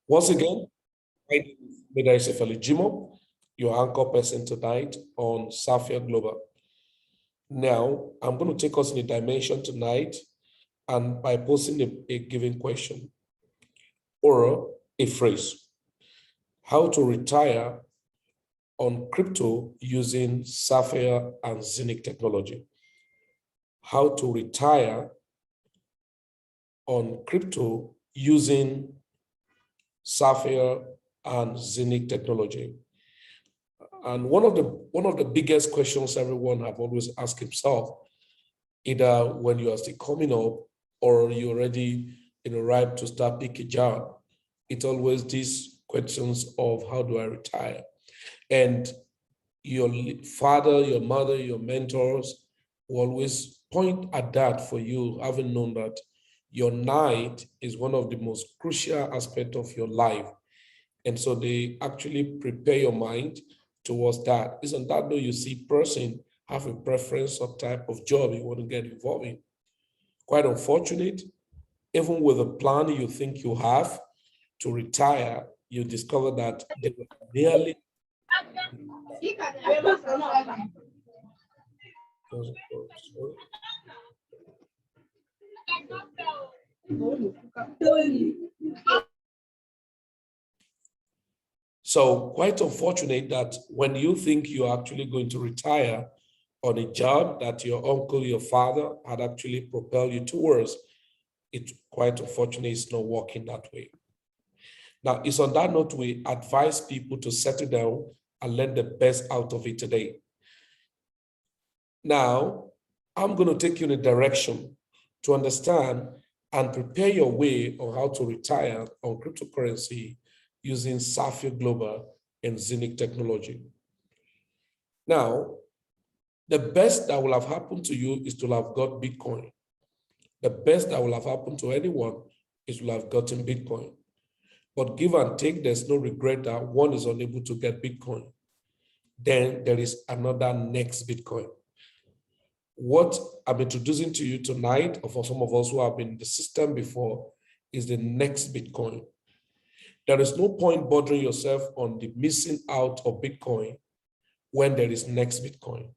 Once again, my name is Medai Sefali, your anchor person tonight on Safir Global. Now, I'm going to take us in a dimension tonight and by posing a given question or a phrase. How to retire on crypto using Safir and Zeniq technology. How to retire on crypto using Safir and Zeniq technology. And one of the biggest questions everyone have always asked himself, either when you are still coming up or you're already ripe to start pick a job, it's always these questions of how do I retire? And your father, your mother, your mentors will always point at that for you, having known that your night is one of the most crucial aspects of your life. And so they actually prepare your mind towards that. Isn't that though you see person have a preference of type of job you want to get involved in? Quite unfortunate, even with a plan you think you have to retire, you discover that they were nearly So quite unfortunate that when you think you're actually going to retire on a job that your uncle, your father had actually propelled you towards, it's quite unfortunate it's not working that way. Now, it's on that note we advise people to settle down and learn the best out of it today. Now, I'm going to take you in a direction to understand and prepare your way on how to retire on cryptocurrency using Safir Global and Zeniq technology. Now, the best that will have happened to you is to have got Bitcoin. The best that will have happened to anyone is to have gotten Bitcoin. But give and take, there's no regret that one is unable to get Bitcoin. Then there is another next Bitcoin. What I'm introducing to you tonight, or for some of us who have been in the system before, is the next Bitcoin. There is no point bothering yourself on the missing out of Bitcoin when there is next Bitcoin.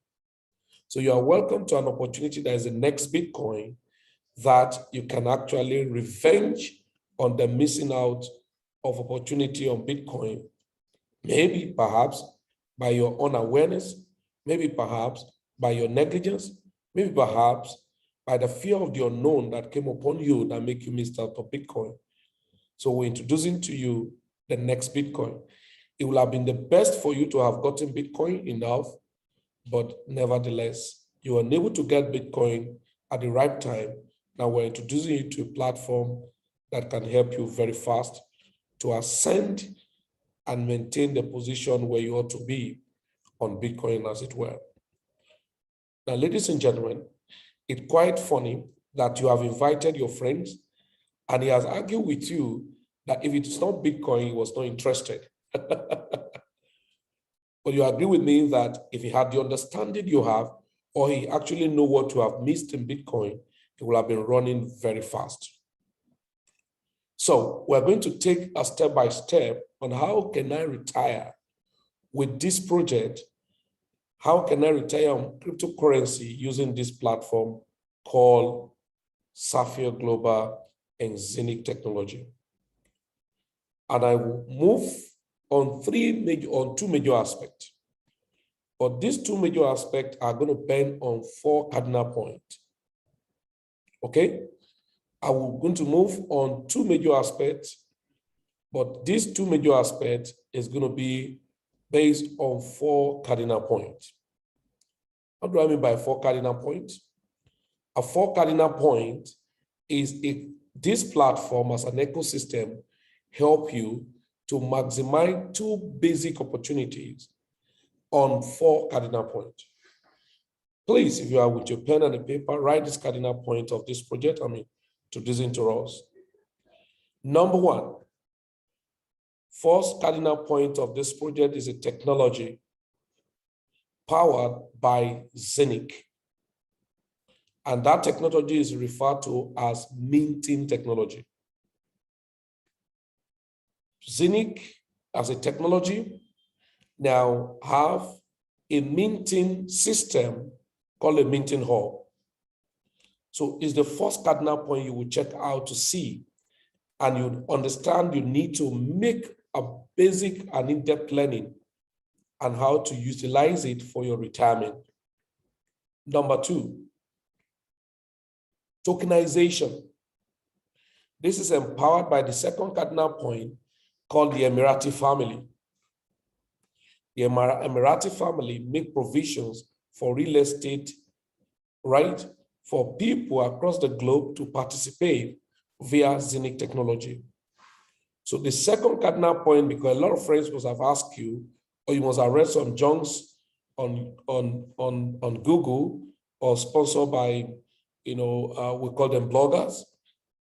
So you are welcome to an opportunity that is the next Bitcoin that you can actually revenge on the missing out of opportunity on Bitcoin. Maybe perhaps by your unawareness, maybe perhaps by your negligence, maybe perhaps by the fear of the unknown that came upon you that make you miss out on Bitcoin. So we're introducing to you the next Bitcoin. It will have been the best for you to have gotten Bitcoin enough, but nevertheless, you were unable to get Bitcoin at the right time. Now we're introducing you to a platform that can help you very fast to ascend and maintain the position where you ought to be on Bitcoin, as it were. Now, ladies and gentlemen, it's quite funny that you have invited your friends and he has argued with you that if it's not Bitcoin, he was not interested. But you agree with me that if he had the understanding you have, or he actually know what you have missed in Bitcoin, he will have been running very fast. So we're going to take a step by step on how can I retire with this project. How can I retire on cryptocurrency using this platform called Safir Global and Zeniq technology? And I will move on two major aspects. But these two major aspects are going to bend on 4 cardinal points. Okay? I'm going to move on 2 major aspects, but these 2 major aspects is going to be based on 4 cardinal points. What do I mean by 4 cardinal points? A 4 cardinal point is if this platform as an ecosystem help you to maximize 2 basic opportunities on 4 cardinal points. Please, if you are with your pen and a paper, write this cardinal point of this project, introducing to us. Number 1, first cardinal point of this project is a technology powered by Zaniq. And that technology is referred to as minting technology. Zeniq, as a technology, now have a minting system called a minting hub. So it's the first cardinal point you will check out to see, and you understand you need to make a basic and in-depth learning and how to utilize it for your retirement. Number two, tokenization. This is empowered by the second cardinal point called the Emirati family. The Emirati family make provisions for real estate, right, for people across the globe to participate via Zeniq technology. So the second cardinal point, because a lot of friends must have asked you, or you must have read some junks on Google or sponsored by, we call them bloggers,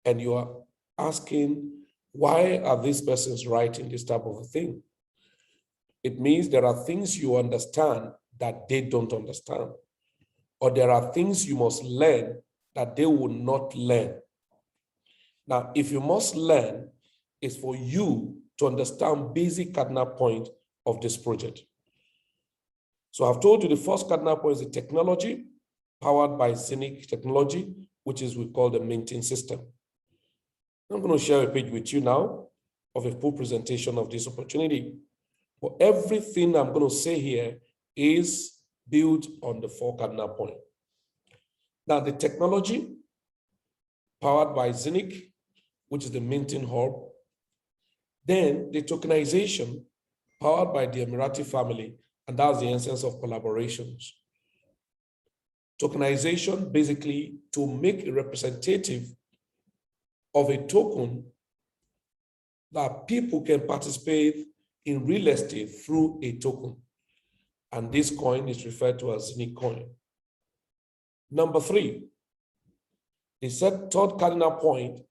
and you are asking, why are these persons writing this type of a thing? It means there are things you understand that they don't understand, or there are things you must learn that they will not learn. Now, if you must learn, it's for you to understand basic cardinal point of this project. So I've told you the first cardinal point is the technology powered by Zeniq technology, which is we call the minting system. I'm going to share a page with you now of a full presentation of this opportunity. But everything I'm going to say here is built on the four cardinal point. Now, the technology powered by Zeniq, which is the minting hub. Then the tokenization powered by the Emirati family, and that's the essence of collaborations. Tokenization, basically to make a representative of a token that people can participate in real estate through a token. And this coin is referred to as Zeniq coin. Number three, the third cardinal point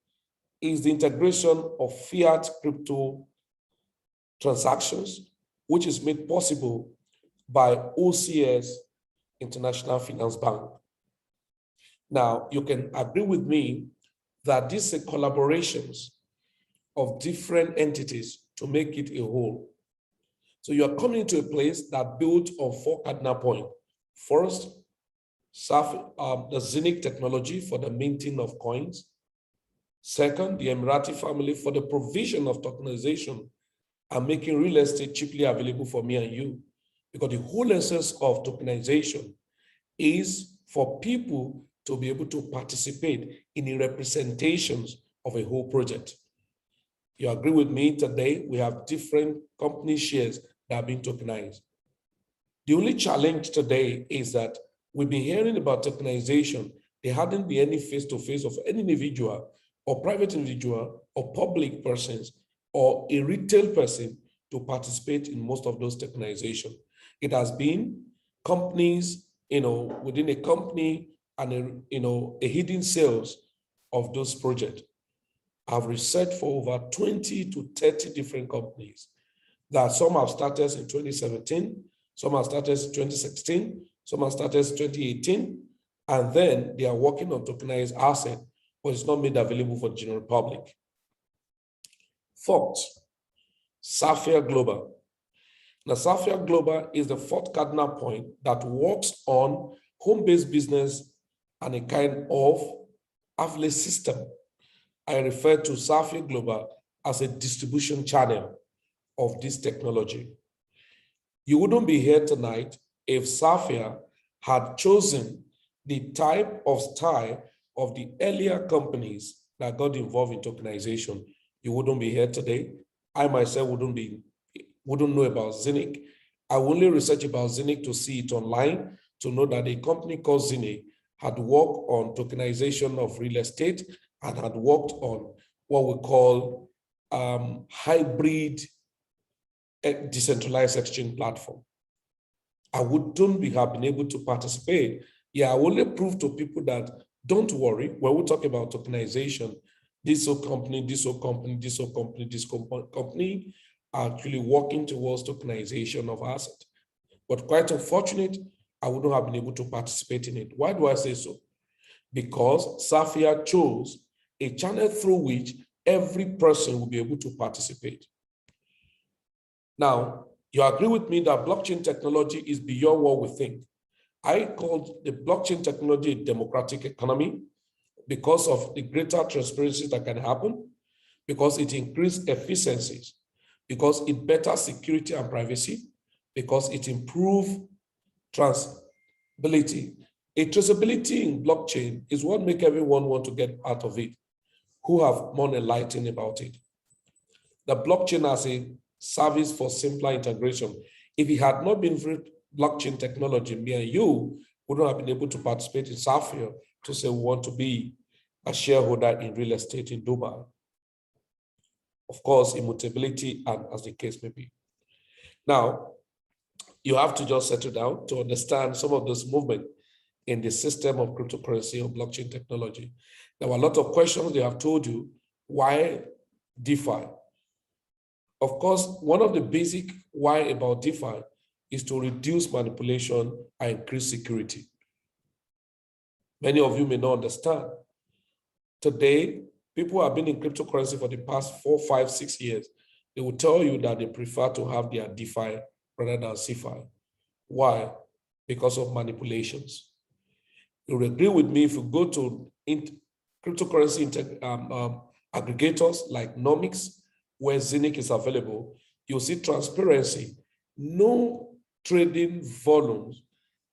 is the integration of fiat crypto transactions, which is made possible by OCS International Finance Bank. Now, you can agree with me that these are collaborations of different entities to make it a whole. So you are coming to a place that built on four cardinal points. First, the Zeniq technology for the minting of coins. Second, the Emirati family for the provision of tokenization and making real estate cheaply available for me and you. Because the whole essence of tokenization is for people to be able to participate in the representations of a whole project. You agree with me today, we have different company shares that are being tokenized. The only challenge today is that we've been hearing about tokenization. There hadn't been any face-to-face of any individual or private individual or public persons or a retail person to participate in most of those tokenization. It has been companies, within a company and a hidden sales of those projects. I've researched for over 20 to 30 different companies that some have started in 2017, some have started in 2016, some have started in 2018, and then they are working on tokenized asset, but it's not made available for the general public. Fourth, Safir Global. Now, Safir Global is the fourth cardinal point that works on home-based business and a kind of affiliate system. I refer to Safir Global as a distribution channel of this technology. You wouldn't be here tonight if Safir had chosen the type of style of the earlier companies that got involved in tokenization. You wouldn't be here today. I myself wouldn't know about Zeniq. I only research about Zeniq to see it online, to know that a company called Zeniq had worked on tokenization of real estate and had worked on what we call hybrid decentralized exchange platform. I wouldn't have been able to participate. Yeah, I only prove to people that don't worry, when we talk about tokenization, this company, this company, this company, this company are actually working towards tokenization of assets. But quite unfortunate, I wouldn't have been able to participate in it. Why do I say so? Because Safir chose a channel through which every person will be able to participate. Now, you agree with me that blockchain technology is beyond what we think. I call the blockchain technology a democratic economy because of the greater transparency that can happen, because it increases efficiencies, because it better security and privacy, because it improves traceability. A traceability in blockchain is what makes everyone want to get out of it, who have more enlightened about it. The blockchain as a service for simpler integration. If it had not been for blockchain technology, me and you wouldn't have been able to participate in Safir to say we want to be a shareholder in real estate in Dubai. Of course, immutability and as the case may be. Now, you have to just settle down to understand some of this movement in the system of cryptocurrency or blockchain technology. There were a lot of questions they have told you. Why DeFi? Of course, one of the basic why about DeFi is to reduce manipulation and increase security. Many of you may not understand. Today, people have been in cryptocurrency for the past 4, 5, 6 years. They will tell you that they prefer to have their DeFi rather than CeFi. Why? Because of manipulations. You'll agree with me if you go to cryptocurrency aggregators like Nomics, where Zaniq is available, you'll see transparency. No trading volumes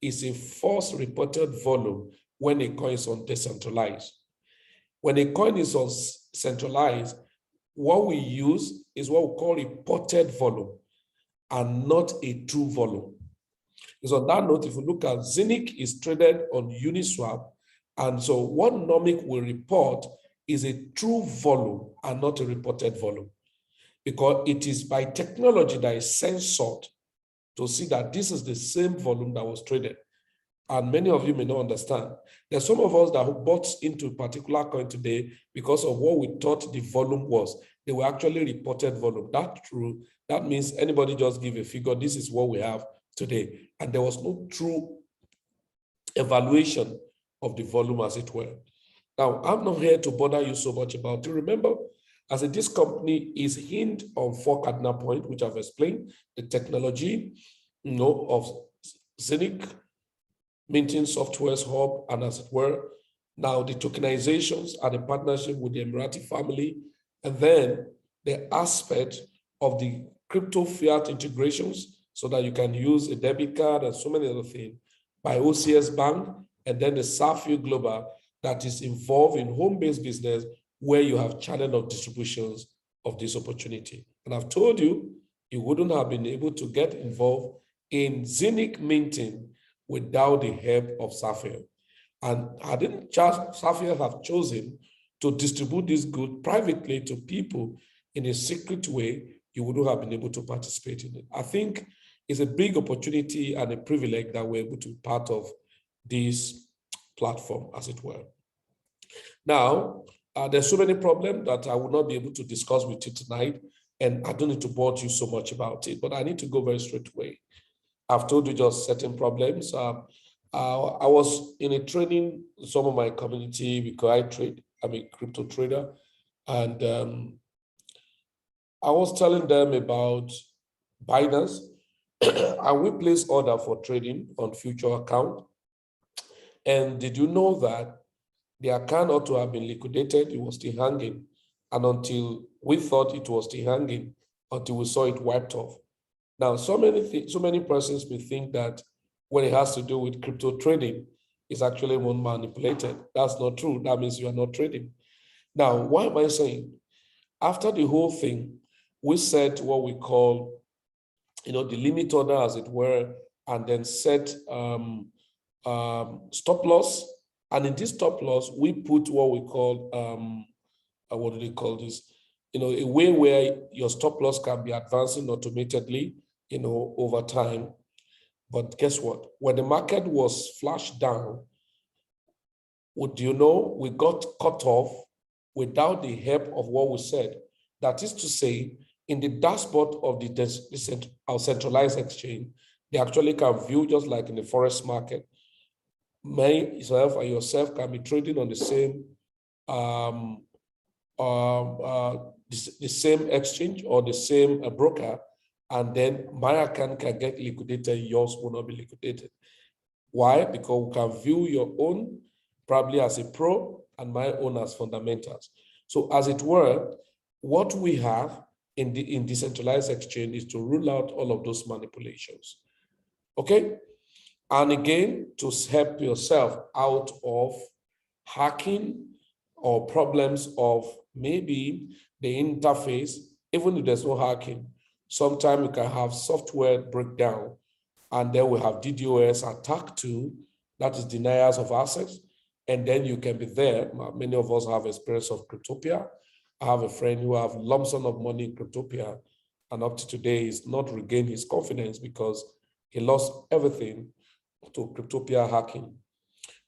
is a false reported volume when a coin is on decentralized. When a coin is on centralized, what we use is what we call reported volume and not a true volume. Because on that note, if you look at Zaniq is traded on Uniswap, and so what Nomic will report is a true volume and not a reported volume, because it is by technology that is censored to see that this is the same volume that was traded. And many of you may not understand. There's some of us that bought into a particular coin today because of what we thought the volume was. They were actually reported volume. That's true. That means anybody just give a figure, this is what we have today. And there was no true evaluation of the volume as it were. Now, I'm not here to bother you so much about it. Remember, as this company is hinged on 4 cardinal points, which I've explained, the technology, of Zeniq, minting software's hub, and as it were, now the tokenizations and the partnership with the Emirati family, and then the aspect of the crypto fiat integrations so that you can use a debit card and so many other things by OCS Bank, and then the Safir Global that is involved in home-based business where you have channel of distributions of this opportunity. And I've told you, you wouldn't have been able to get involved in Zeniq minting without the help of Safir. And hadn't Safir have chosen to distribute this good privately to people in a secret way, you wouldn't have been able to participate in it. I think it's a big opportunity and a privilege that we're able to be part of this platform, as it were. Now, there's so many problems that I will not be able to discuss with you tonight, and I don't need to bore you so much about it, but I need to go very straight away. I've told you just certain problems. I was in a training, some of my community, because I'm a crypto trader, and I was telling them about Binance, and we place order for trading on future account. And did you know that the account ought to have been liquidated? It was still hanging. And until we thought it was still hanging, until we saw it wiped off. Now, so many persons may think that when it has to do with crypto trading, it's actually one manipulated. That's not true. That means you are not trading. Now, why am I saying? After the whole thing, we set what we call, the limit order, as it were, and then set stop loss. And in this stop loss, we put what we call, what do they call this? A way where your stop loss can be advancing automatically, over time. But guess what? When the market was flashed down, we got cut off without the help of what we said. That is to say, in the dashboard of our centralized exchange, they actually can view, just like in the forex market, myself and yourself can be trading on the same exchange or the same broker, and then my account can get liquidated, yours will not be liquidated. Why? Because we can view your own probably as a pro and my own as fundamentals. So as it were, what we have in decentralized exchange is to rule out all of those manipulations. Okay? And again, to help yourself out of hacking or problems of maybe the interface, even if there's no hacking, sometimes you can have software breakdown, and then we have DDoS attack too, that is deniers of access, and then you can be there. Many of us have experience of Cryptopia. I have a friend who have lump sum of money in Cryptopia, and up to today he's not regained his confidence because he lost everything to Cryptopia hacking.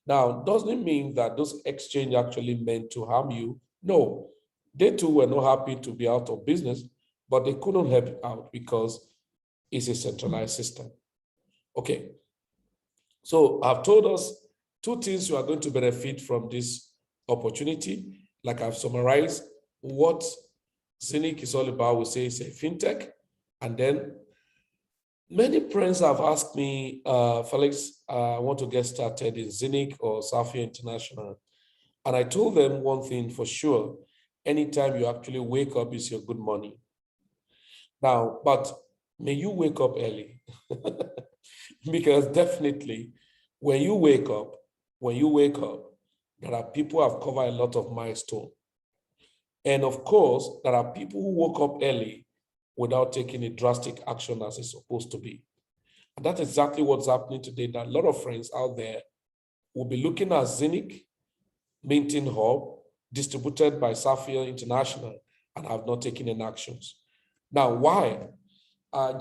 Now, doesn't it mean that those exchange actually meant to harm you? No, they too were not happy to be out of business, but they couldn't help it out because it's a centralized system. Okay, so I've told us two things you are going to benefit from this opportunity. Like I've summarized what Zeniq is all about. We say it's a fintech. And then many friends have asked me, Felix, I want to get started in Zeniq or Safir International. And I told them one thing for sure, anytime you actually wake up is your good morning. Now, but may you wake up early. Because definitely when you wake up, there are people who have covered a lot of milestones. And of course, there are people who woke up early without taking a drastic action as it's supposed to be. And that's exactly what's happening today. That a lot of friends out there will be looking at Zeniq, Minting Hub, distributed by Safir International, and have not taken any actions. Now, why?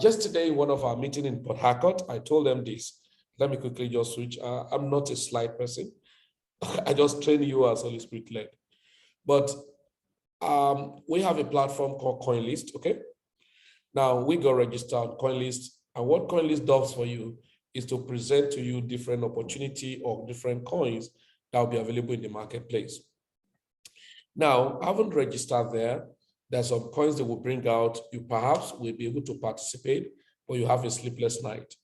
Just today, one of our meetings in Port Harcourt, I told them this. Let me quickly just switch. I'm not a slide person. I just train you as Holy Spirit led. But we have a platform called CoinList, okay? Now, we got registered on CoinList, and what CoinList does for you is to present to you different opportunity or different coins that will be available in the marketplace. Now, I haven't registered there. There's some coins that will bring out. You perhaps will be able to participate, but you have a sleepless night.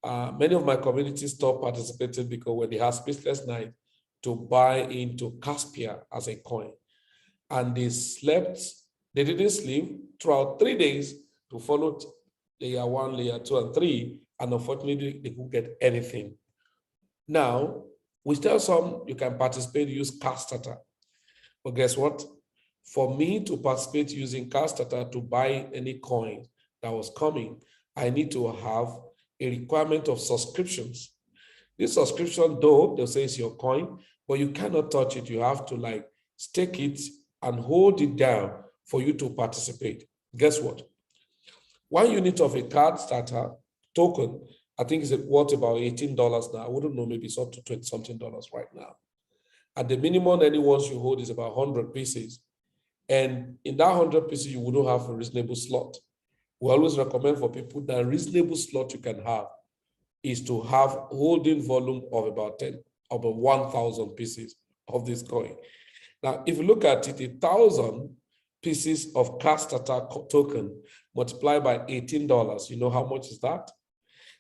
Many of my communities stopped participating because when they had sleepless night to buy into Caspia as a coin, and they slept, they didn't sleep throughout 3 days to follow layer 1, layer 2, and 3, and unfortunately, they couldn't get anything. Now, we tell some you can participate, use Cassdata. But guess what? For me to participate using Cassdata to buy any coin that was coming, I need to have a requirement of subscriptions. This subscription, though, they'll say it's your coin, but you cannot touch it. You have to like stake it and hold it down for you to participate. Guess what? 1 unit of a Cassdata token, I think is worth about $18 now. I wouldn't know, maybe it's up to $20-something right now. At the minimum, any ones you hold is about 100 pieces. And in that 100 pieces, you wouldn't have a reasonable slot. We always recommend for people that reasonable slot you can have is to have holding volume of about 1,000 pieces of this coin. Now, if you look at it, 1,000 pieces of Cassdata token multiplied by $18, you know how much is that?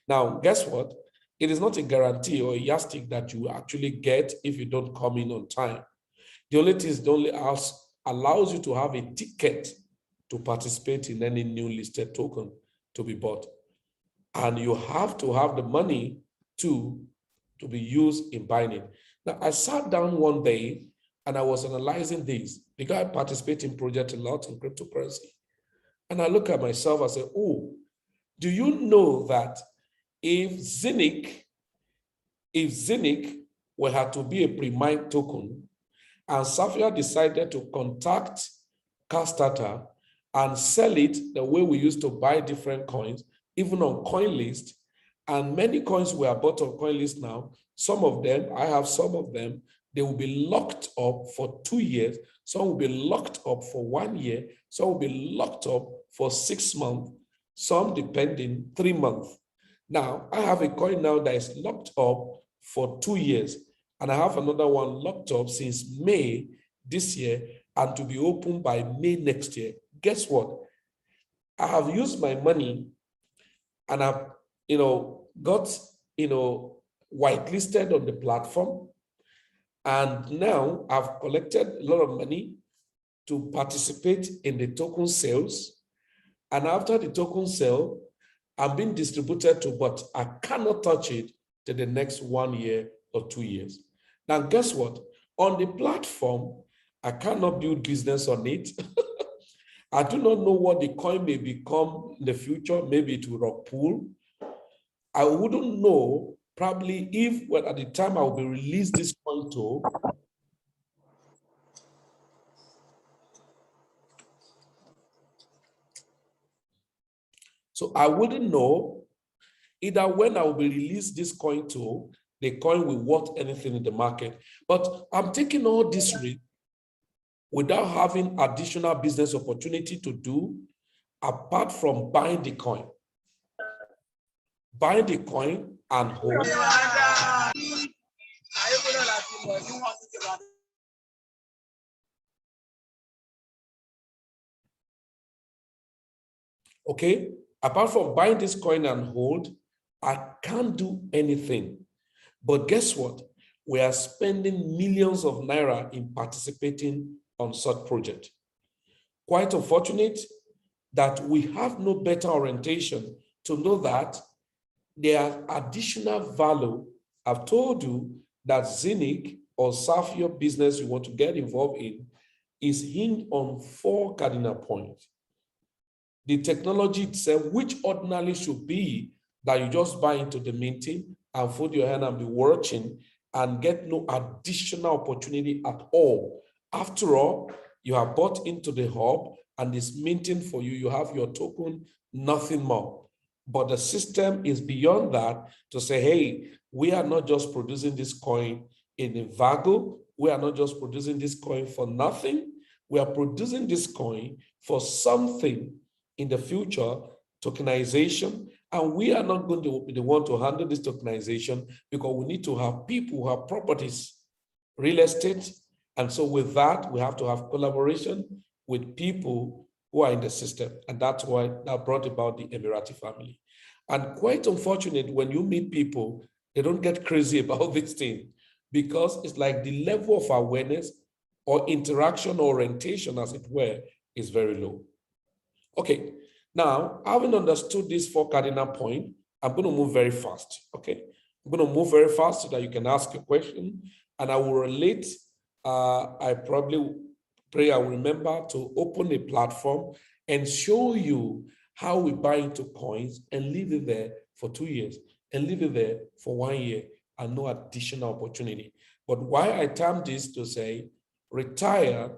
Now, guess what? It is not a guarantee or a yardstick that you actually get if you don't come in on time. The only thing is it only allows you to have a ticket to participate in any new listed token to be bought. And you have to have the money to be used in buying it. Now, I sat down one day and I was analyzing this. The guy participates in project a lot in cryptocurrency. And I look at myself, I say, oh, do you know that if Zeniq were had to be a pre-mined token, and Safir decided to contact Cassdata and sell it the way we used to buy different coins, even on CoinList, and many coins were bought on CoinList now, some of them, I have some of them, they will be locked up for 2 years, some will be locked up for 1 year, some will be locked up for 6 months, some depending 3 months. Now, I have a coin now that is locked up for 2 years, and I have another one locked up since May this year and to be open by May next year. Guess what? I have used my money and I've, got, whitelisted on the platform. And now I've collected a lot of money to participate in the token sales. And after the token sale, I'm being distributed to, but I cannot touch it to the next 1 year or 2 years. Now, guess what? On the platform, I cannot build business on it. I do not know what the coin may become in the future. Maybe it will rug pull. I wouldn't know probably if, well, at the time I will be released this coin to. So I wouldn't know either when I will be released this coin to, the coin will worth anything in the market. But I'm taking all this risk without having additional business opportunity to do, apart from buying the coin. Buying the coin and hold. Okay, apart from buying this coin and hold, I can't do anything. But guess what? We are spending millions of naira in participating on such project. Quite unfortunate that we have no better orientation to know that there are additional value. I've told you that Zeniq or Safir business you want to get involved in is hinged on 4 cardinal points. The technology itself, which ordinarily should be that you just buy into the meeting and fold your hand and be watching and get no additional opportunity at all. After all, you have bought into the hub and it's minting for you. You have your token, nothing more. But the system is beyond that to say, hey, we are not just producing this coin in a vago. We are not just producing this coin for nothing. We are producing this coin for something in the future, tokenization, and we are not going to be the one to handle this tokenization because we need to have people who have properties, real estate. And so with that, we have to have collaboration with people who are in the system. And that's why that brought about the Emirati family. And quite unfortunate, when you meet people, they don't get crazy about this thing because it's like the level of awareness or interaction or orientation, as it were, is very low. Okay, now, having understood these 4 cardinal points, I'm going to move very fast, okay? I'm going to move very fast so that you can ask a question, and I will relate. I probably pray I will remember to open a platform and show you how we buy into coins and leave it there for 2 years and leave it there for 1 year and no additional opportunity. But why I term this to say, retire,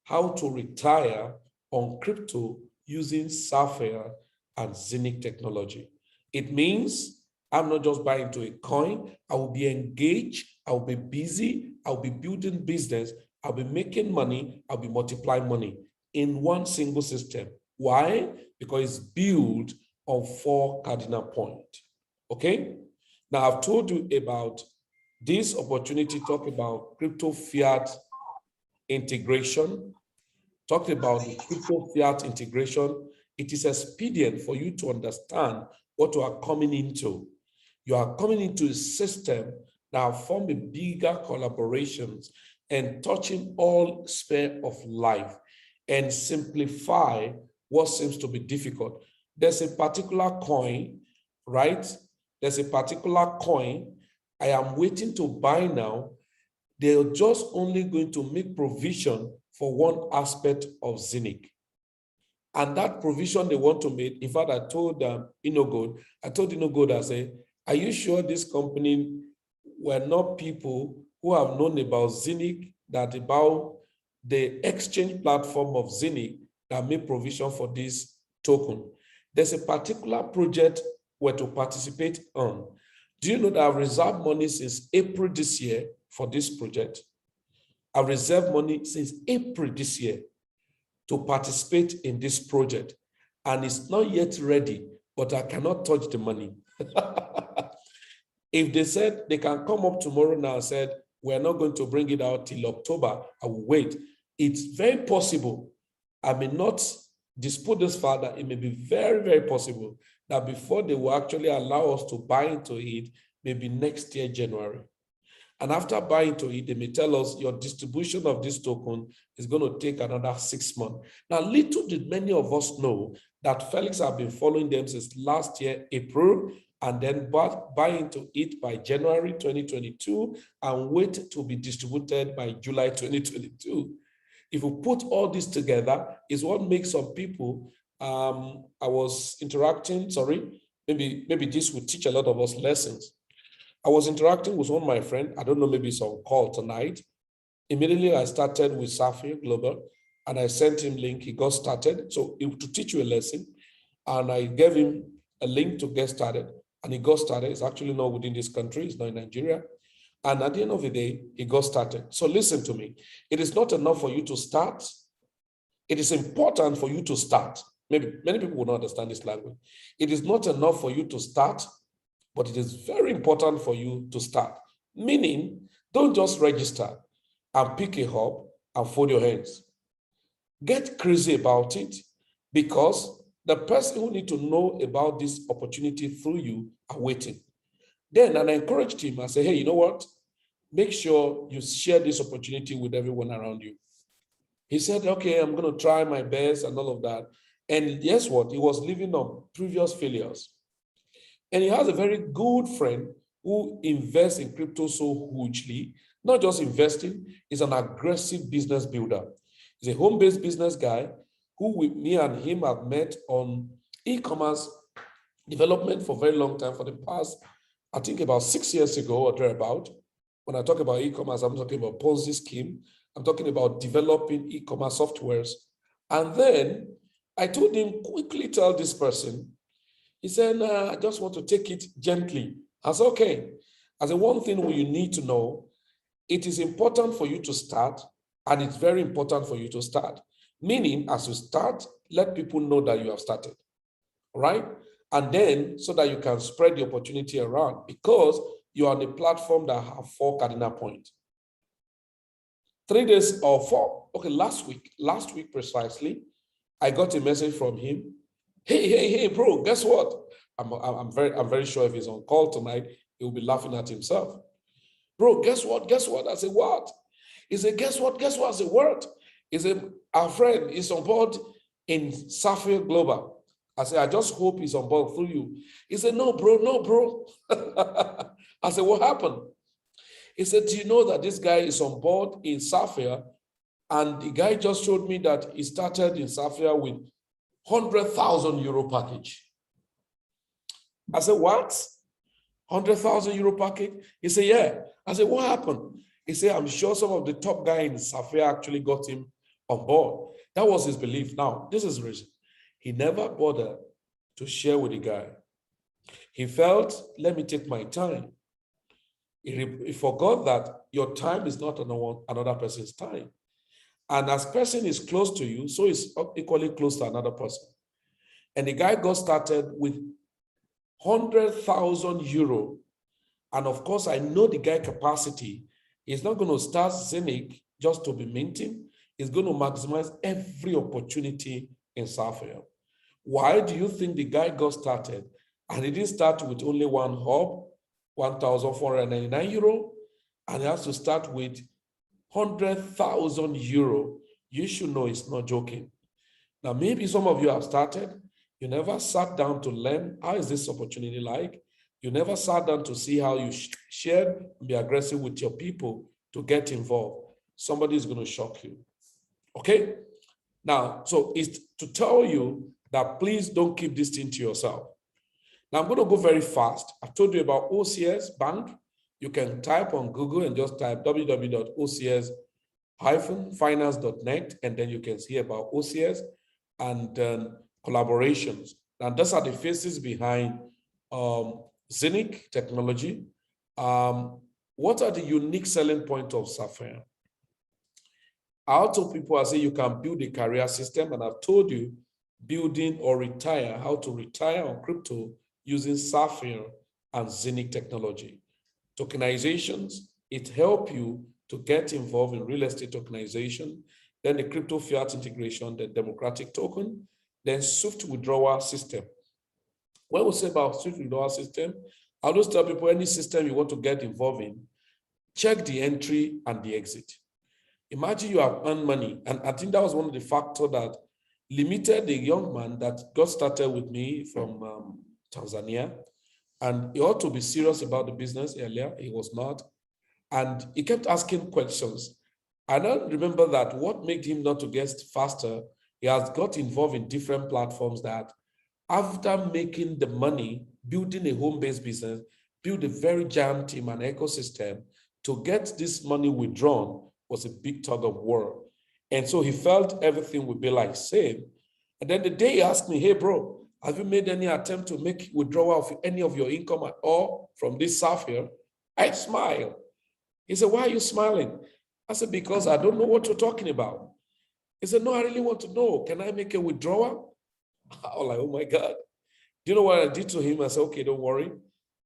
how to retire on crypto using Safir and Zeniq technology. It means I'm not just buying into a coin, I will be engaged, I will be busy, I'll be building business, I'll be making money, I'll be multiplying money in one single system. Why? Because it's built on 4 cardinal points. Okay? Now I've told you about this opportunity, talk about crypto fiat integration, talked about the crypto fiat integration. It is expedient for you to understand what you are coming into. You are coming into a system that form a bigger collaborations and touching all sphere of life and simplify what seems to be difficult. There's a particular coin, right? There's a particular coin I am waiting to buy now. They're just only going to make provision for one aspect of Zeniq. And that provision they want to make, in fact, I told Inogod, I said, are you sure this company were not people who have known about Zeniq, that about the exchange platform of Zeniq that made provision for this token? There's a particular project we're to participate on. Do you know that I've reserved money since April this year for this project? I've reserved money since April this year to participate in this project. And it's not yet ready, but I cannot touch the money. If they said they can come up tomorrow now and said, we're not going to bring it out till October, I will wait. It's very possible I may not dispute this further, it may be very, very possible that before they will actually allow us to buy into it, maybe next year, January. And after buying into it, they may tell us your distribution of this token is going to take another 6 months. Now, little did many of us know that Felix have been following them since last year, April, and then buy into it by January 2022 and wait to be distributed by July 2022. If we put all this together, is what makes some people, I was interacting, maybe this would teach a lot of us lessons. I was interacting with one of my friends. I don't know, maybe it's on call tonight. Immediately, I started with Safir Global, and I sent him link. He got started. So to teach you a lesson, and I gave him a link to get started, and he got started. It's actually not within this country. It's not in Nigeria. And at the end of the day, he got started. So listen to me. It is not enough for you to start. It is important for you to start. Maybe many people will not understand this language. It is not enough for you to start, but it is very important for you to start. Meaning, don't just register and pick a hub and fold your hands. Get crazy about it, because the person who needs to know about this opportunity through you are waiting. Then I encouraged him. I said, hey, you know what? Make sure you share this opportunity with everyone around you. He said, okay, I'm going to try my best and all of that. And guess what? He was living on previous failures. And he has a very good friend who invests in crypto so hugely. Not just investing, he's an aggressive business builder. He's a home-based business guy who with me and him have met on e-commerce development for a very long time, for the past, I think about 6 years ago or thereabout. When I talk about e-commerce, I'm talking about Ponzi scheme. I'm talking about developing e-commerce softwares. And then I told him, quickly tell this person. He said, I just want to take it gently. I said, okay. I said, one thing you need to know, it is important for you to start, and it's very important for you to start. Meaning, as you start, let people know that you have started, right? And then, so that you can spread the opportunity around, because you are on a platform that have 4 cardinal points. 3 days or 4, okay, last week precisely, I got a message from him. Hey, bro, guess what? I'm very sure if he's on call tonight, he'll be laughing at himself. Bro, guess what? I said, what? He said, guess what? I said, what? He said, our friend is on board in Safir Global. I said, I just hope he's on board through you. He said, no, bro. I said, what happened? He said, do you know that this guy is on board in Safir? And the guy just showed me that he started in Safir with 100,000 euro package. I said, what? 100,000 euro package? He said, yeah. I said, what happened? He said, I'm sure some of the top guys in Safir actually got him on board. That was his belief. Now, this is the reason. He never bothered to share with the guy. He felt, let me take my time. He forgot that your time is not another person's time. And as person is close to you, so is equally close to another person. And the guy got started with 100,000 euro. And of course, I know the guy capacity. He's not going to start Zaniq just to be minting. He's going to maximize every opportunity in Safir. Why do you think the guy got started? And he didn't start with only one hub, 1,499 euro, and he has to start with 100,000 euro. You should know it's not joking. Now, maybe some of you have started. You never sat down to learn, how is this opportunity like? You never sat down to see how you share and be aggressive with your people to get involved. Somebody is going to shock you. Okay? Now, so it's to tell you that please don't keep this thing to yourself. Now, I'm going to go very fast. I've told you about OCS Bank. You can type on Google and just type www.ocs-finance.net, and then you can see about OCS and collaborations. And those are the faces behind Zeniq technology. What are the unique selling points of Safir? I told people, I say you can build a career system, and I've told you building or retire, how to retire on crypto using Safir and Zeniq technology. Tokenizations, it helps you to get involved in real estate tokenization, then the crypto fiat integration, the democratic token, then swift withdrawal system. When we say about swift withdrawal system, I always tell people any system you want to get involved in, check the entry and the exit. Imagine you have earned money. And I think that was one of the factors that limited the young man that got started with me from Tanzania. And he ought to be serious about the business earlier. He was not. And he kept asking questions. I don't remember that what made him not to get faster, he has got involved in different platforms that after making the money, building a home-based business, build a very giant team and ecosystem, to get this money withdrawn was a big tug of war. And so he felt everything would be like same. And then the day he asked me, hey, bro, have you made any attempt to make withdrawal of any of your income at all from this Safir? I smiled. He said, why are you smiling? I said, because I don't know what you're talking about. He said, no, I really want to know. Can I make a withdrawal? I was like, oh my God. Do you know what I did to him? I said, okay, don't worry.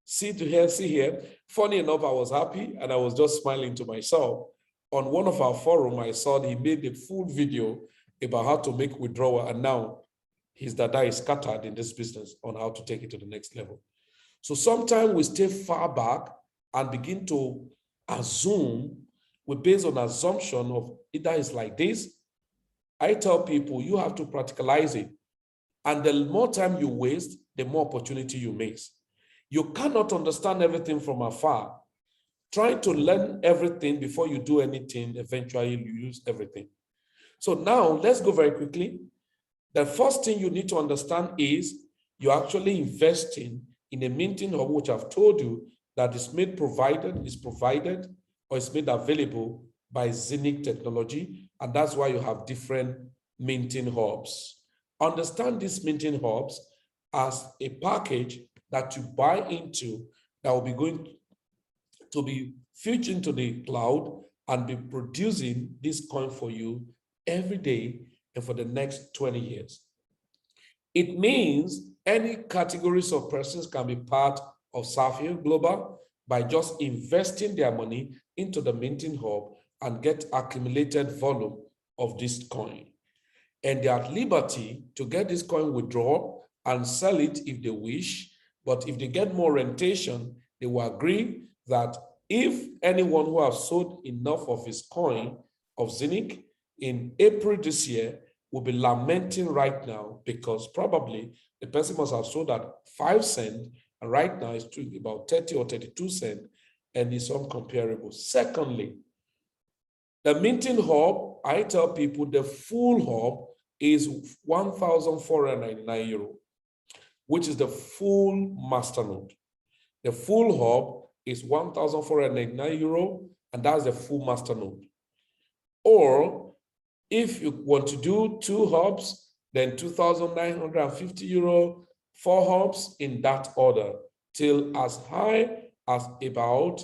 See to here, see here. Funny enough, I was happy and I was just smiling to myself. On one of our forum, I saw that he made a full video about how to make withdrawal, and now his dada is scattered in this business on how to take it to the next level. So sometimes we stay far back and begin to assume, we're based on assumption of either it's like this. I tell people you have to practicalize it. And the more time you waste, the more opportunity you miss. You cannot understand everything from afar. Trying to learn everything before you do anything, eventually you lose everything. So now let's go very quickly. The first thing you need to understand is you're actually investing in a minting hub, which I've told you that is provided, or is made available by Zaniq technology. And that's why you have different minting hubs. Understand these minting hubs as a package that you buy into that will be going to be fused into the cloud and be producing this coin for you every day and for the next 20 years. It means any categories of persons can be part of Safir Global by just investing their money into the minting hub and get accumulated volume of this coin. And they are at liberty to get this coin withdraw and sell it if they wish. But if they get more rentation, they will agree that if anyone who has sold enough of his coin of Zaniq in April this year will be lamenting right now, because probably the person must have sold at 5 cents, and right now it's to about 30 or 32 cents, and it's uncomparable. Secondly, the minting hub, I tell people the full hub is 1,499 euro, which is the full masternode. The full hub is 1,499 euro, and that's the full masternode. Or if you want to do 2 hubs, then 2,950 euro, 4 hubs in that order, till as high as about,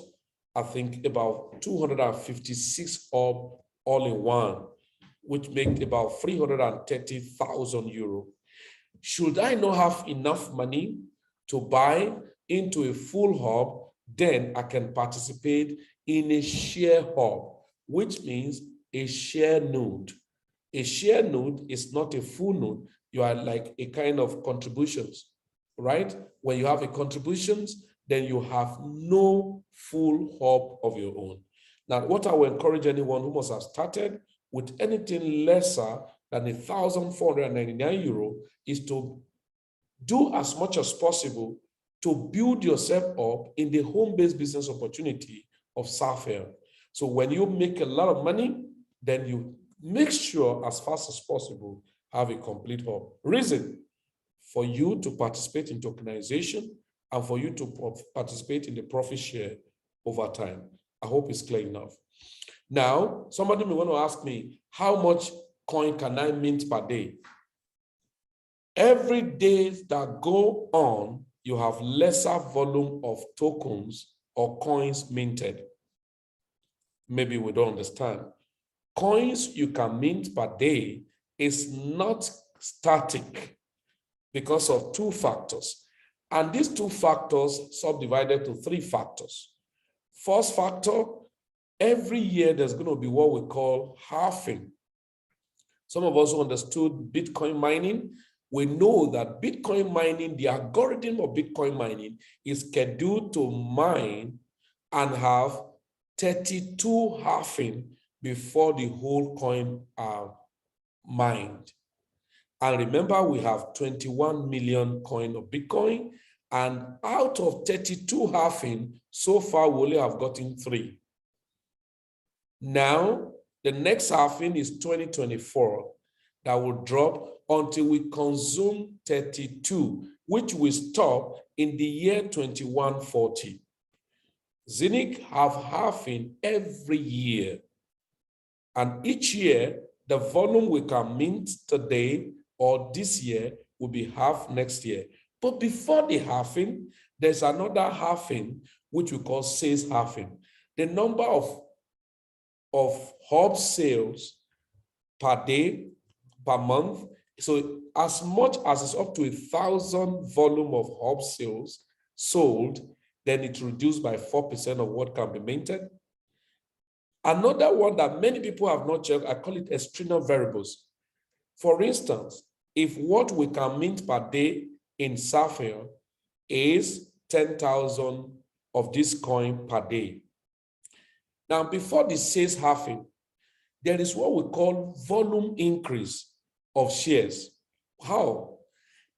I think about 256 hub all in one, which makes about 330,000 euro. Should I not have enough money to buy into a full hub, then I can participate in a share hub, which means a share node. A share node is not a full node. You are like a kind of contributions, right? When you have a contributions, then you have no full hub of your own. Now, what I will encourage anyone who must have started with anything lesser than 1,499 euro is to do as much as possible to build yourself up in the home-based business opportunity of Safir. So when you make a lot of money, then you make sure as fast as possible have a complete hub. Reason for you to participate in tokenization and for you to participate in the profit share over time. I hope it's clear enough. Now, somebody may want to ask me, how much coin can I mint per day? Every day that go on, you have lesser volume of tokens or coins minted. Maybe we don't understand. Coins you can mint per day is not static because of 2 factors. And these 2 factors subdivided to 3 factors. First factor, every year there's going to be what we call halving. Some of us who understood Bitcoin mining, we know that Bitcoin mining, the algorithm of Bitcoin mining is scheduled to mine and have 32 halving before the whole coin are mined. And remember, we have 21 million coin of Bitcoin, and out of 32 halving, so far we only have gotten 3. Now, the next halving is 2024 that will drop until we consume 32, which will stop in the year 2140. Zeniq have halving every year, and each year, the volume we can mint today or this year will be half next year. But before the halving, there's another halving, which we call sales halving. The number of hub sales per day, per month. So as much as it's up to 1,000 volume of hub sales sold, then it's reduced by 4% of what can be minted. Another one that many people have not checked, I call it external variables. For instance, if what we can mint per day in Safir is 10,000 of this coin per day. Now, before the sales halving, there is what we call volume increase of shares. How?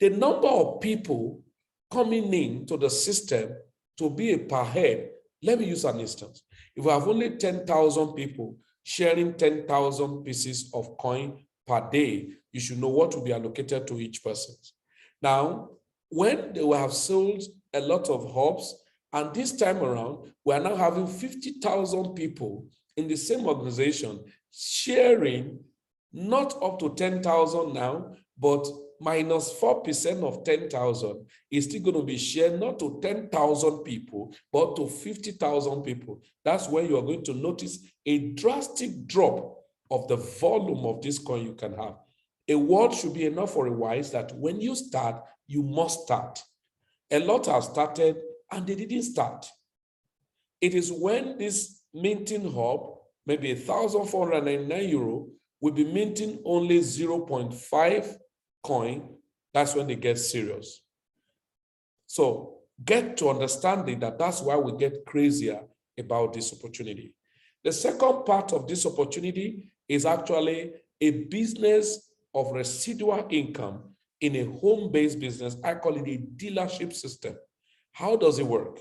The number of people coming into the system to be a per head. Let me use an instance. If we have only 10,000 people sharing 10,000 pieces of coin per day, you should know what will be allocated to each person. Now, when they will have sold a lot of hubs, and this time around, we are now having 50,000 people in the same organization sharing not up to 10,000 now, but minus 4% of 10,000 is still going to be shared not to 10,000 people, but to 50,000 people. That's when you are going to notice a drastic drop of the volume of this coin you can have. A word should be enough for a wise that when you start, you must start. A lot have started and they didn't start. It is when this minting hub, maybe 1,499 euro, will be minting only 0.5 coin, that's when they get serious. So get to understanding that that's why we get crazier about this opportunity. The second part of this opportunity is actually a business of residual income in a home-based business. I call it a dealership system. How does it work?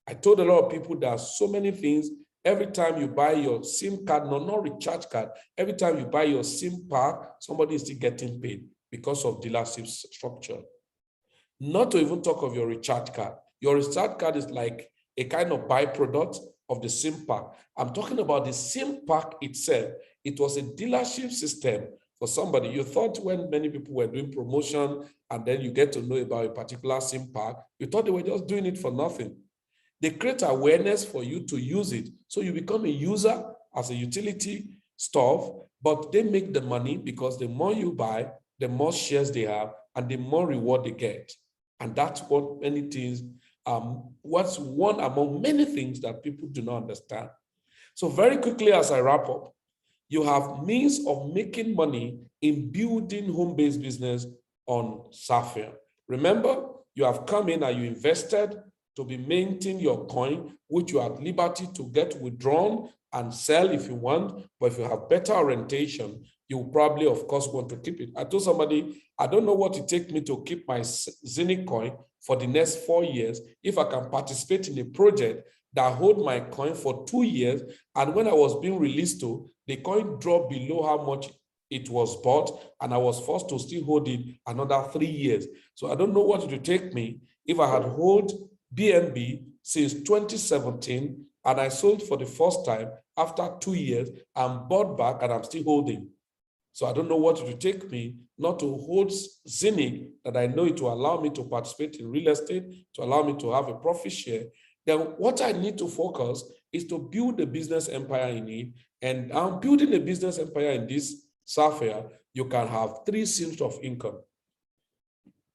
I told a lot of people there are so many things. Every time you buy your SIM card, no, not recharge card, every time you buy your SIM pack, somebody is still getting paid because of dealership structure. Not to even talk of your recharge card. Your recharge card is like a kind of byproduct of the SIM pack. I'm talking about the SIM pack itself. It was a dealership system for somebody. You thought when many people were doing promotion and then you get to know about a particular SIM pack, you thought they were just doing it for nothing. They create awareness for you to use it. So you become a user as a utility stuff, but they make the money because the more you buy, the more shares they have and the more reward they get. And that's what many things, what's one among many things that people do not understand. So very quickly as I wrap up, you have means of making money in building home-based business on Safir. Remember, you have come in and you invested to be minting your coin, which you are at liberty to get withdrawn and sell if you want. But if you have better orientation, you will probably, of course, want to keep it. I told somebody, I don't know what it takes me to keep my Zaniq coin for the next 4 years if I can participate in a project that hold my coin for 2 years. And when I was being released to, the coin dropped below how much it was bought, and I was forced to still hold it another 3 years. So I don't know what it would take me if I had hold BNB since 2017, and I sold for the first time after 2 years and bought back, and I'm still holding. So I don't know what it will take me not to hold Zaniq, that I know it will allow me to participate in real estate, to allow me to have a profit share. Then what I need to focus is to build a business empire in it. And I'm building a business empire in this Safir. You can have 3 streams of income.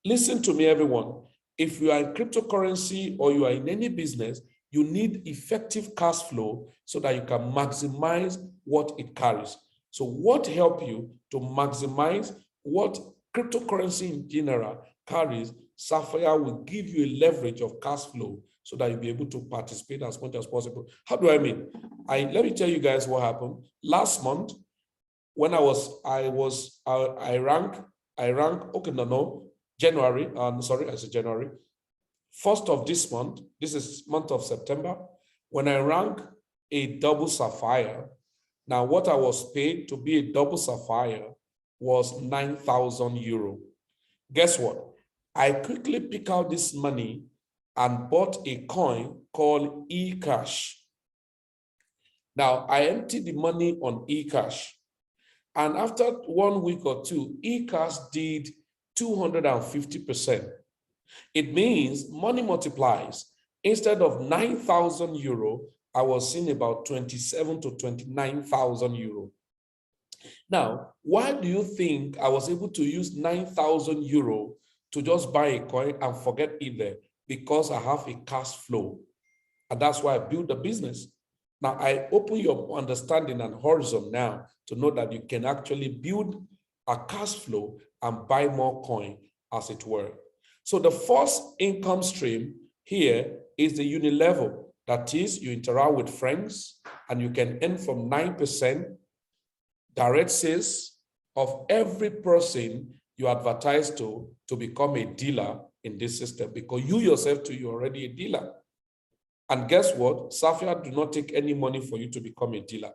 Listen to me, everyone. If you are in cryptocurrency or you are in any business, you need effective cash flow so that you can maximize what it carries. So what helps you to maximize what cryptocurrency in general carries, Sapphire will give you a leverage of cash flow so that you'll be able to participate as much as possible. How do I mean? Let me tell you guys what happened. Last month, when I rank, okay, January, sorry, I said January. 1st of this month, this is month of September, when I rank a double sapphire, now what I was paid to be a double sapphire was 9,000 euro. Guess what? I quickly pick out this money and bought a coin called eCash. Now, I emptied the money on eCash. And after 1 week or two, eCash did 250%. It means money multiplies. Instead of 9,000 euro, I was seeing about 27 to 29,000 euro. Now, why do you think I was able to use 9,000 euro to just buy a coin and forget it there? Because I have a cash flow. And that's why I built the business. Now, I open your understanding and horizon now to know that you can actually build a cash flow and buy more coin, as it were. So the first income stream here is the unilevel. That is, you interact with friends and you can earn from 9% direct sales of every person you advertise to become a dealer in this system, because you yourself too, you're already a dealer. And guess what? Safir do not take any money for you to become a dealer.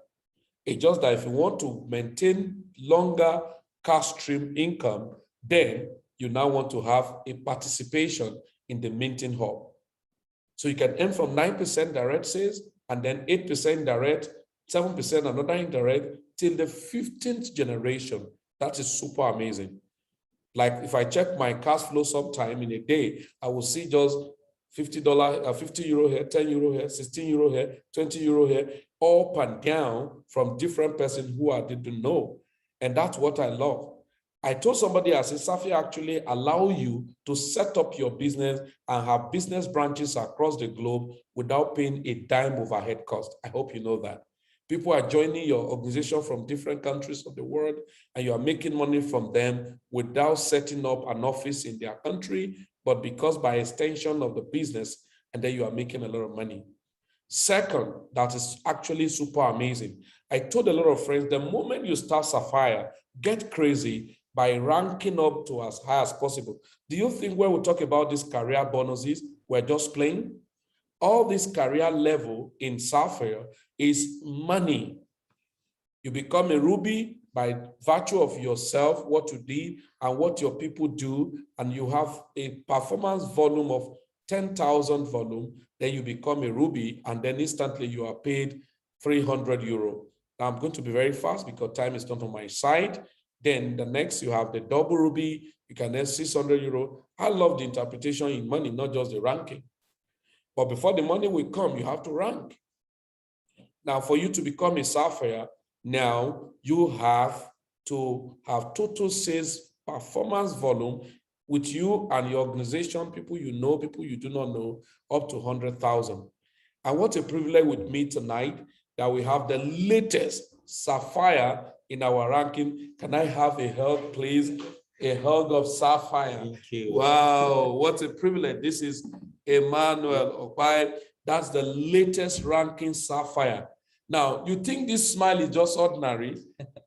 It's just that if you want to maintain longer cash stream income, then you now want to have a participation in the minting hub. So you can earn from 9% direct sales and then 8% direct, 7% another indirect, till the 15th generation. That is super amazing. Like if I check my cash flow sometime in a day, I will see just $50, 50 euro here, 10 euro here, 16 euro here, 20 euro here, up and down from different persons who I didn't know. And that's what I love. I told somebody, I said, Safir actually allow you to set up your business and have business branches across the globe without paying a dime overhead cost. I hope you know that. People are joining your organization from different countries of the world, and you are making money from them without setting up an office in their country, but because by extension of the business, and then you are making a lot of money. Second, that is actually super amazing. I told a lot of friends, the moment you start Sapphire, get crazy by ranking up to as high as possible. Do you think when we talk about these career bonuses, we're just playing? All this career level in Sapphire is money. You become a Ruby by virtue of yourself, what you did and what your people do, and you have a performance volume of 10,000 volume, then you become a Ruby, and then instantly you are paid 300 euro. Now I'm going to be very fast because time is not on my side. Then the next, you have the double Ruby, you can earn 600 euro. I love the interpretation in money, not just the ranking. But before the money will come, you have to rank. Now, for you to become a Sapphire, now you have to have total sales performance volume with you and your organization, people you know, people you do not know, up to 100,000. And what a privilege with me tonight that we have the latest Sapphire in our ranking. Can I have a hug, please? A hug of Sapphire. Thank you. Wow, what a privilege. This is Emmanuel Opai. That's the latest ranking Sapphire. Now, you think this smile is just ordinary?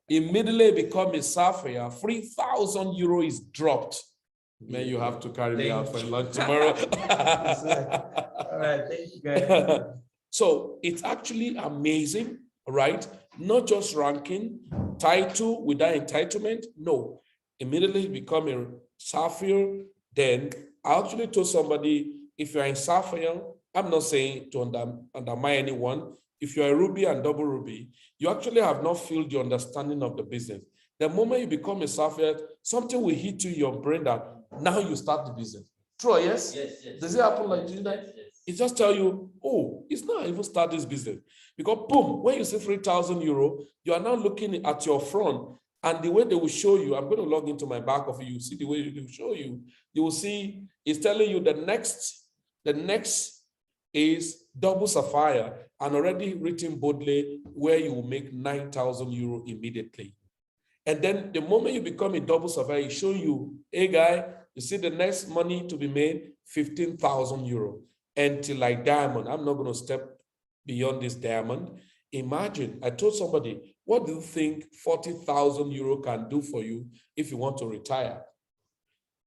Immediately become a Sapphire, 3,000 euro is dropped. Man, you have to carry me out for lunch tomorrow. All right, thank you guys. So it's actually amazing, right? Not just ranking, title without entitlement. No, immediately become a Safir. Then I actually told somebody, if you're in Safir, I'm not saying to undermine anyone. If you're a Ruby and double Ruby, you actually have not filled your understanding of the business. The moment you become a Safir, something will hit you in your brain that now you start the business. True, yes? Yes. Does it happen like that? Yes. It just tell you, oh, it's not even start this business. Because boom, when you say 3,000 euro, you are now looking at your front, and the way they will show you, I'm going to log into my back of it, you see the way they will show you, you will see it's telling you the next is double Sapphire, and already written boldly where you will make 9,000 euro immediately. And then the moment you become a double Sapphire, it's showing you, hey guy, you see the next money to be made, 15,000 euro. Until like diamond, I'm not going to step beyond this diamond. Imagine, I told somebody, what do you think 40,000 euro can do for you if you want to retire?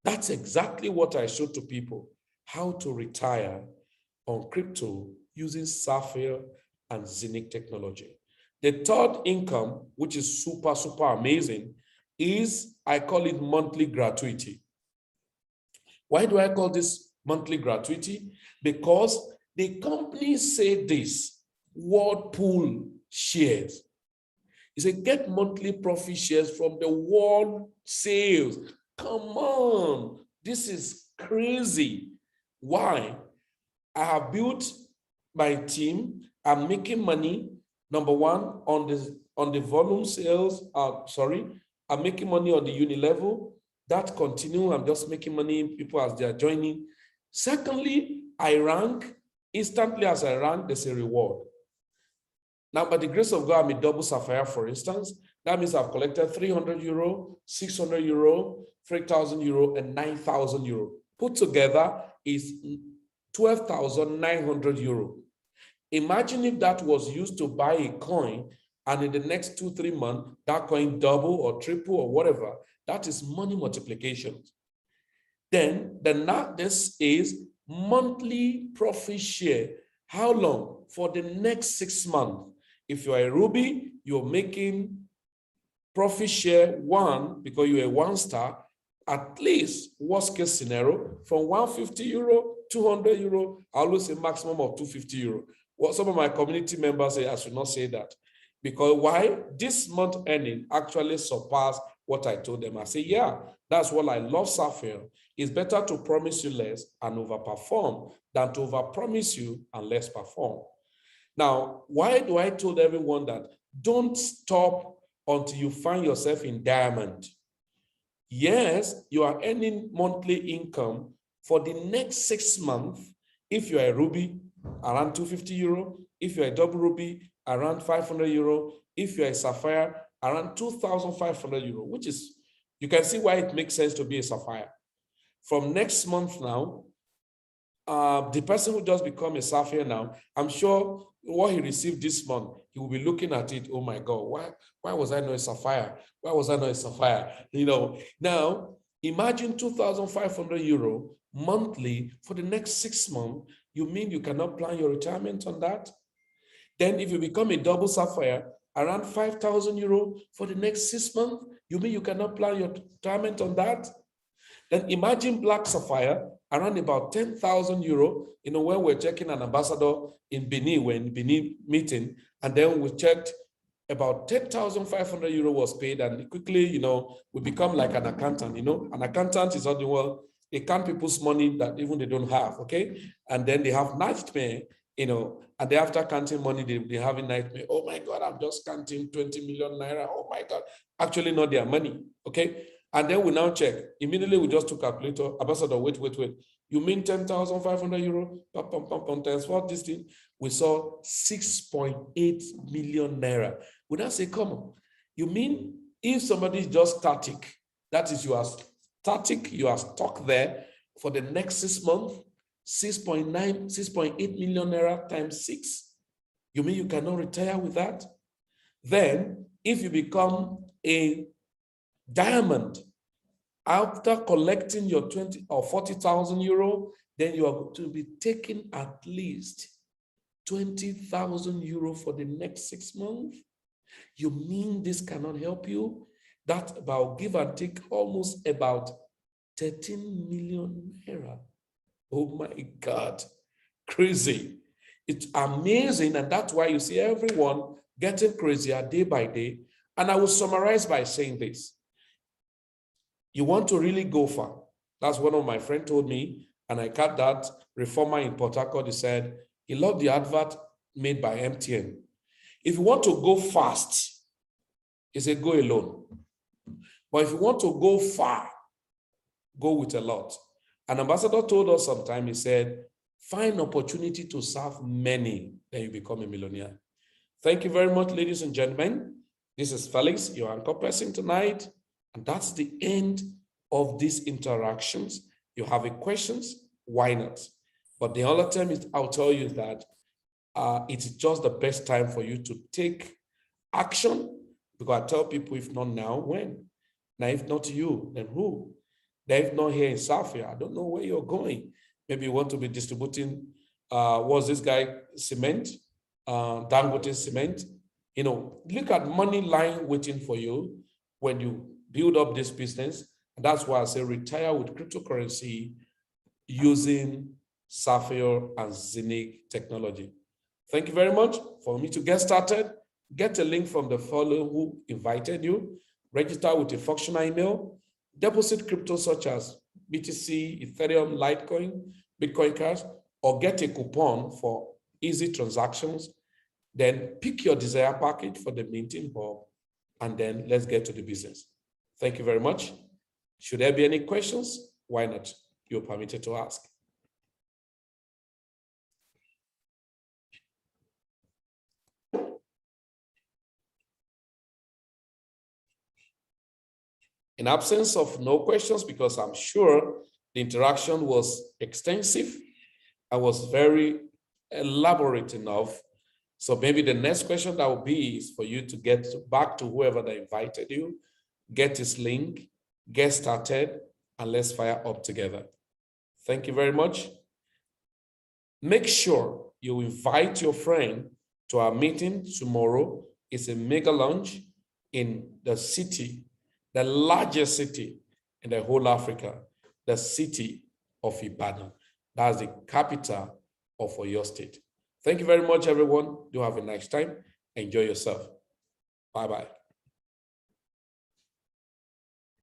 That's exactly what I showed to people, how to retire on crypto using Safir and Zeniq technology. The third income, which is super, super amazing, is I call it monthly gratuity. Why do I call this monthly gratuity? Because the companies say this, world pool shares. He said, get monthly profit shares from the world sales. Come on, this is crazy. Why? I have built my team. I'm making money, number one, on the volume sales. I'm making money on the uni level. That continue. I'm just making money, people as they are joining. Secondly, I rank. Instantly as I rank, there's a reward. Now, by the grace of God, I'm a double Sapphire, for instance. That means I've collected 300 euro, 600 euro, 3,000 euro, and 9,000 euro. Put together is 12,900 euro. Imagine if that was used to buy a coin, and in the next 2-3 months, that coin double or triple or whatever. That is money multiplication. Then this is monthly profit share. How long? For the next 6 months. If you are a Ruby, you're making profit share 1 because you're a 1-star, at least worst case scenario, from 150 euro, 200 euro, I always say maximum of 250 euro. What some of my community members say, I should not say that. Because why? This month earning actually surpassed what I told them. I say, yeah, that's what I love Safir. It's better to promise you less and overperform than to overpromise you and less perform. Now, why do I told everyone that don't stop until you find yourself in diamond? Yes, you are earning monthly income for the next 6 months. If you are a Ruby, around 250 euro. If you're a double Ruby, around 500 euro. If you're a Sapphire, around 2,500 euro, which is, you can see why it makes sense to be a Sapphire. From next month now, the person who just become a Sapphire now, I'm sure what he received this month, he will be looking at it, oh my God, why was I not a Sapphire? Why was I not a Sapphire? You know, now imagine 2,500 euro monthly for the next 6 months. You mean you cannot plan your retirement on that? Then if you become a double Sapphire, around 5,000 euro for the next 6 months, you mean you cannot plan your retirement on that? Then imagine Black Sapphire, around about 10,000 euro, you know, when we're checking an ambassador in Benin, we're in Benin meeting, and then we checked about 10,500 euro was paid, and quickly, you know, we become like an accountant, you know. An accountant is only, well, they count people's money that even they don't have, okay? And then they have nightmare, you know, and they after counting money, they have a nightmare. Oh my God, I'm just counting 20 million naira. Oh my God, actually not their money, okay? And then we now check. Immediately, we just took calculator. Ambassador, wait. You mean 10,500 euro? Times what this thing? We saw 6.8 million naira. We now say, come on. You mean if somebody is just static, that is, you are static, you are stuck there for the next 6 months, 6.8 million naira times 6. You mean you cannot retire with that? Then, if you become a diamond, after collecting your 20 or 40,000 euro, then you are to be taking at least 20,000 euro for the next 6 months. You mean this cannot help you? That's about, give and take, almost about 13 million naira. Oh my God, crazy. It's amazing, and that's why you see everyone getting crazier day by day. And I will summarize by saying this. You want to really go far. That's what one of my friends told me, and I got that reformer in Port Harcourt. He said he loved the advert made by MTN. If you want to go fast, he said go alone. But if you want to go far, go with a lot. An ambassador told us sometime, he said, find opportunity to serve many, then you become a millionaire. Thank you very much, ladies and gentlemen. This is Felix, your anchor person tonight. And that's the end of these interactions. You have a questions, why not? But the other time is I'll tell you that it's just the best time for you to take action, because I tell people, if not now, when? Now, if not you, then who? Then if not here in Safir, I don't know where you're going. Maybe you want to be distributing, what's this guy, cement, Dangote cement. You know, look at money lying waiting for you when you build up this business. And that's why I say retire with cryptocurrency using Safir and Zeniq technology. Thank you very much. For me to get started, get a link from the fellow who invited you, register with a functional email, deposit crypto such as BTC, Ethereum, Litecoin, Bitcoin Cash, or get a coupon for easy transactions. Then pick your desired package for the minting hub, and then let's get to the business. Thank you very much. Should there be any questions, why not? You're permitted to ask. In absence of no questions, because I'm sure the interaction was extensive, I was very elaborate enough. So maybe the next question that will be is for you to get back to whoever that invited you, get his link, get started, and let's fire up together. Thank you very much. Make sure you invite your friend to our meeting tomorrow. It's a mega launch in the city, the largest city in the whole Africa, the city of Ibadan. That's the capital of Oyo State. Thank you very much, everyone. Do have a nice time. Enjoy yourself. Bye-bye.